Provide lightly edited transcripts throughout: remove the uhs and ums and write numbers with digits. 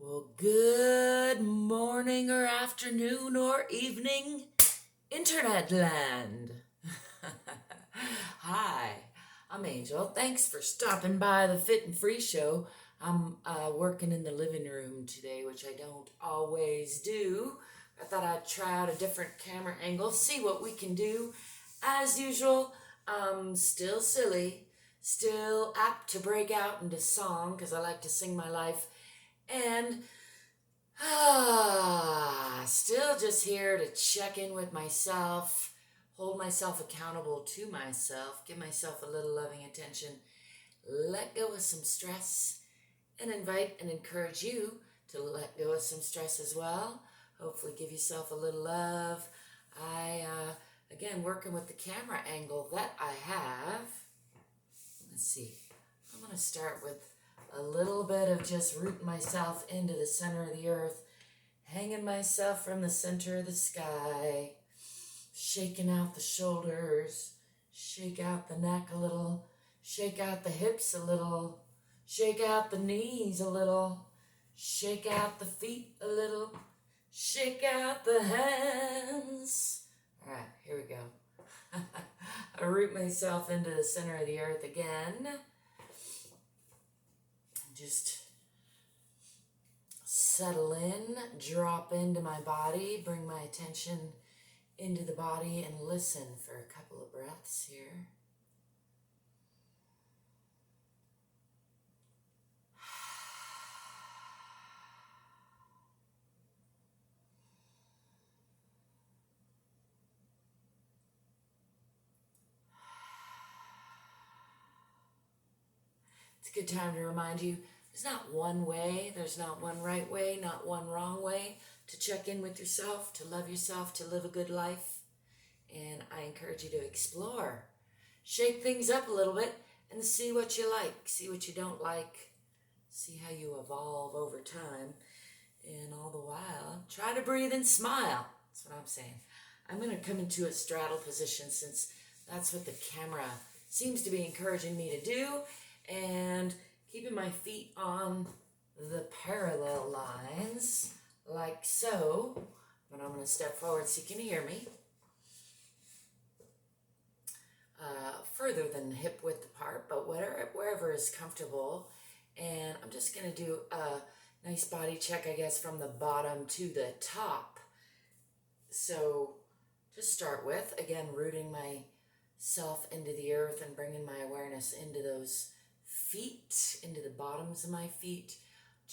Well, good morning or afternoon or evening, internetland. Hi, I'm Angel. Thanks for stopping by the Fit and Free show. I'm working in the living room today, which I don't always do. I thought I'd try out a different camera angle, see what we can do. As usual, still silly, still apt to break out into song because I like to sing my life. And still just here to check in with myself, hold myself accountable to myself, give myself a little loving attention, let go of some stress, and invite and encourage you to let go of some stress as well. Hopefully give yourself a little love. Again, working with the camera angle that I have. Let's see. I'm going to start with a little bit of just rooting myself into the center of the earth, hanging myself from the center of the sky, shaking out the shoulders, shake out the neck a little, shake out the hips a little, shake out the knees a little, shake out the feet a little, shake out the hands. All right, here we go. I root myself into the center of the earth again. Just settle in, drop into my body, bring my attention into the body and listen for a couple of breaths here. It's a good time to remind you there's not one way, there's not one right way, not one wrong way to check in with yourself, to love yourself, to live a good life. And I encourage you to explore. Shake things up a little bit and see what you like, see what you don't like, see how you evolve over time. And all the while, try to breathe and smile. That's what I'm saying. I'm going to come into a straddle position since that's what the camera seems to be encouraging me to do. And keeping my feet on the parallel lines, like so. But I'm going to step forward so you can hear me. Further than hip width apart, but wherever is comfortable. And I'm just going to do a nice body check, I guess, from the bottom to the top. So to start with, again, rooting myself into the earth and bringing my awareness into those feet, into the bottoms of my feet.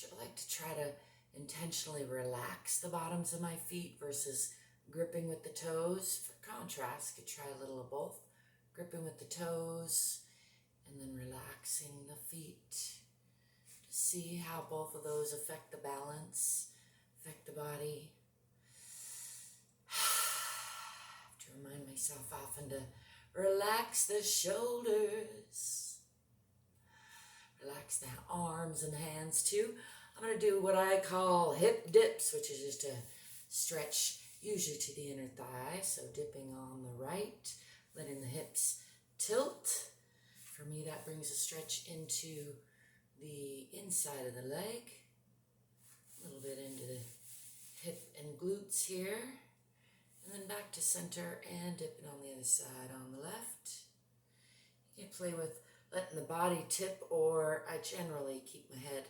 I like to try to intentionally relax the bottoms of my feet versus gripping with the toes. For contrast, you could try a little of both. Gripping with the toes and then relaxing the feet to see how both of those affect the balance, affect the body. I have to remind myself often to relax the shoulders. Relax the arms and hands too. I'm going to do what I call hip dips, which is just a stretch usually to the inner thigh. So dipping on the right, letting the hips tilt. For me, that brings a stretch into the inside of the leg. A little bit into the hip and glutes here. And then back to center and dipping on the other side on the left. You can play with letting the body tip, or I generally keep my head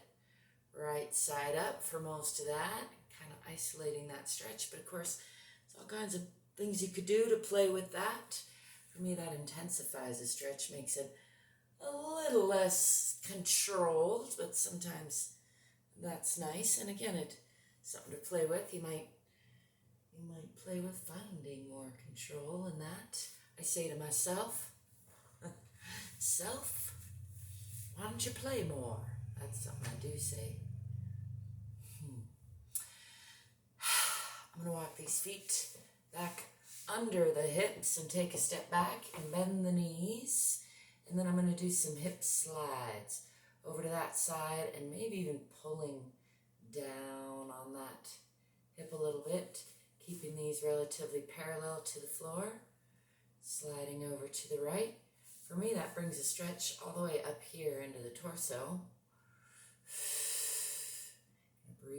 right side up for most of that, kind of isolating that stretch. But of course, there's all kinds of things you could do to play with that. For me, that intensifies the stretch, makes it a little less controlled, but sometimes that's nice. And again, it's something to play with. You might play with finding more control in that. I say to myself, self, why don't you play more? That's something I do say. I'm going to walk these feet back under the hips and take a step back and bend the knees. And then I'm going to do some hip slides over to that side and maybe even pulling down on that hip a little bit, keeping these relatively parallel to the floor, sliding over to the right. For me, that brings a stretch all the way up here into the torso.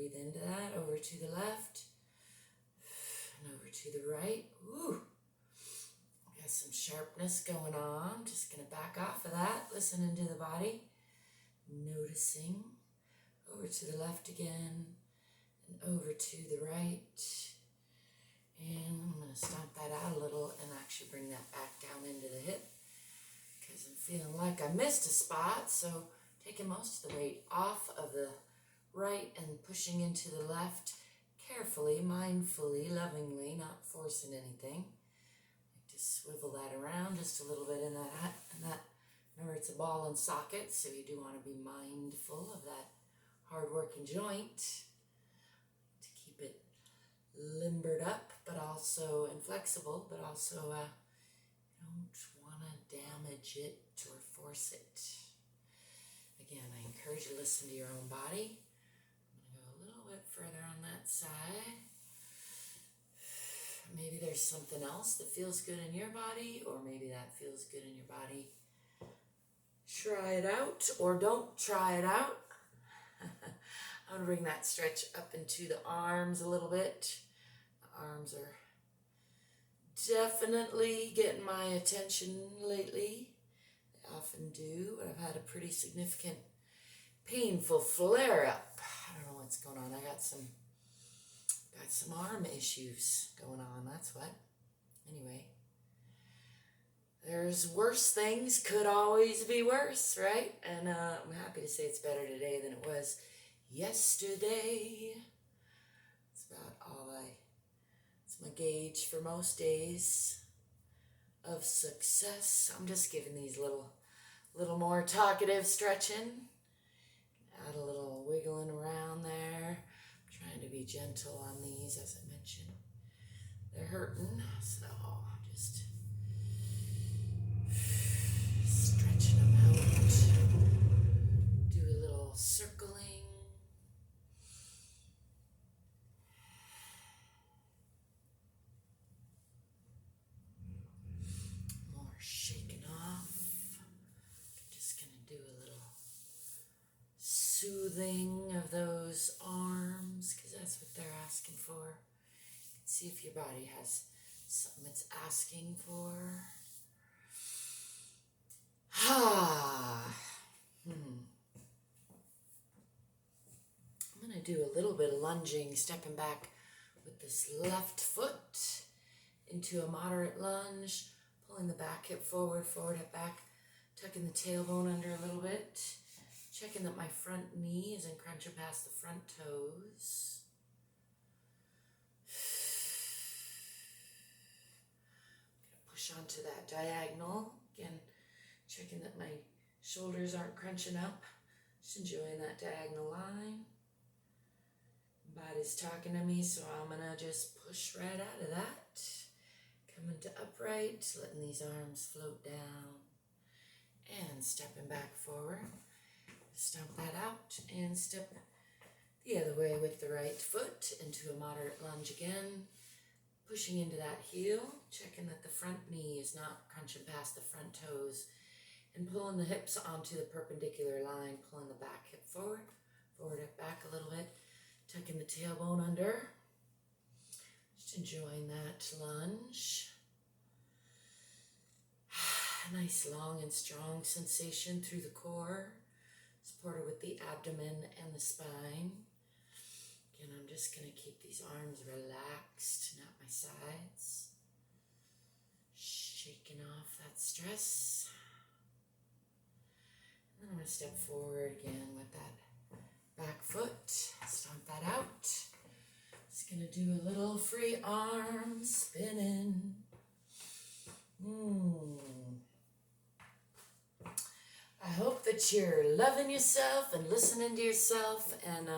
Breathe into that, over to the left, and over to the right. Ooh, got some sharpness going on. Just gonna back off of that, listening to the body, noticing. Over to the left again, and over to the right. And I'm gonna stomp that out a little and actually bring that back down into the hip, because I'm feeling like I missed a spot. So taking most of the weight off of the right and pushing into the left carefully, mindfully, lovingly, not forcing anything. Just swivel that around just a little bit in that. Remember, it's a ball and socket, so you do want to be mindful of that hard-working joint to keep it limbered up, but also inflexible, but also don't want to damage it or force it. Again, I encourage you to listen to your own body. I'm going to go a little bit further on that side. Maybe there's something else that feels good in your body, or maybe that feels good in your body. Try it out, or don't try it out. I'm going to bring that stretch up into the arms a little bit. The arms are definitely getting my attention lately. They often do, but I've had a pretty significant painful flare-up. I don't know what's going on. I got some arm issues going on, that's what. Anyway, there's worse things, could always be worse, right? And I'm happy to say it's better today than it was yesterday. It's my gauge for most days of success. I'm just giving these little more talkative stretching. Add a little wiggling around there. I'm trying to be gentle on these, as I mentioned. They're hurting, so just stretching them out. Do a little circling. More shaking off. Just gonna do a little soothing of those arms, because that's what they're asking for. See if your body has something it's asking for. I'm going to do a little bit of lunging, stepping back with this left foot into a moderate lunge, pulling the back hip forward, hip back, tucking the tailbone under a little bit, checking that my front knee isn't crunching past the front toes. Push onto that diagonal. Again, checking that my shoulders aren't crunching up. Just enjoying that diagonal line. Body's talking to me, so I'm going to just push right out of that. Coming to upright, letting these arms float down. And stepping back forward. Stomp that out and step the other way with the right foot into a moderate lunge again. Pushing into that heel, checking that the front knee is not crunching past the front toes, and pulling the hips onto the perpendicular line, pulling the back hip forward, hip back a little bit, tucking the tailbone under. Just enjoying that lunge. Nice long and strong sensation through the core, supported with the abdomen and the spine. Again, I'm just going to keep these arms relaxed, not my sides. Shaking off that stress. And then I'm going to step forward again with that back foot. Stomp that out. Just going to do a little free arm spinning. I hope that you're loving yourself and listening to yourself and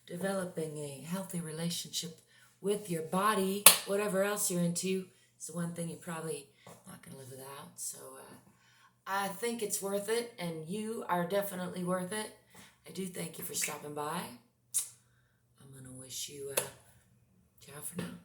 developing a healthy relationship with your body. Whatever else you're into is the one thing you're probably not going to live without. So I think it's worth it, and you are definitely worth it. I do thank you for stopping by. I'm going to wish you ciao for now.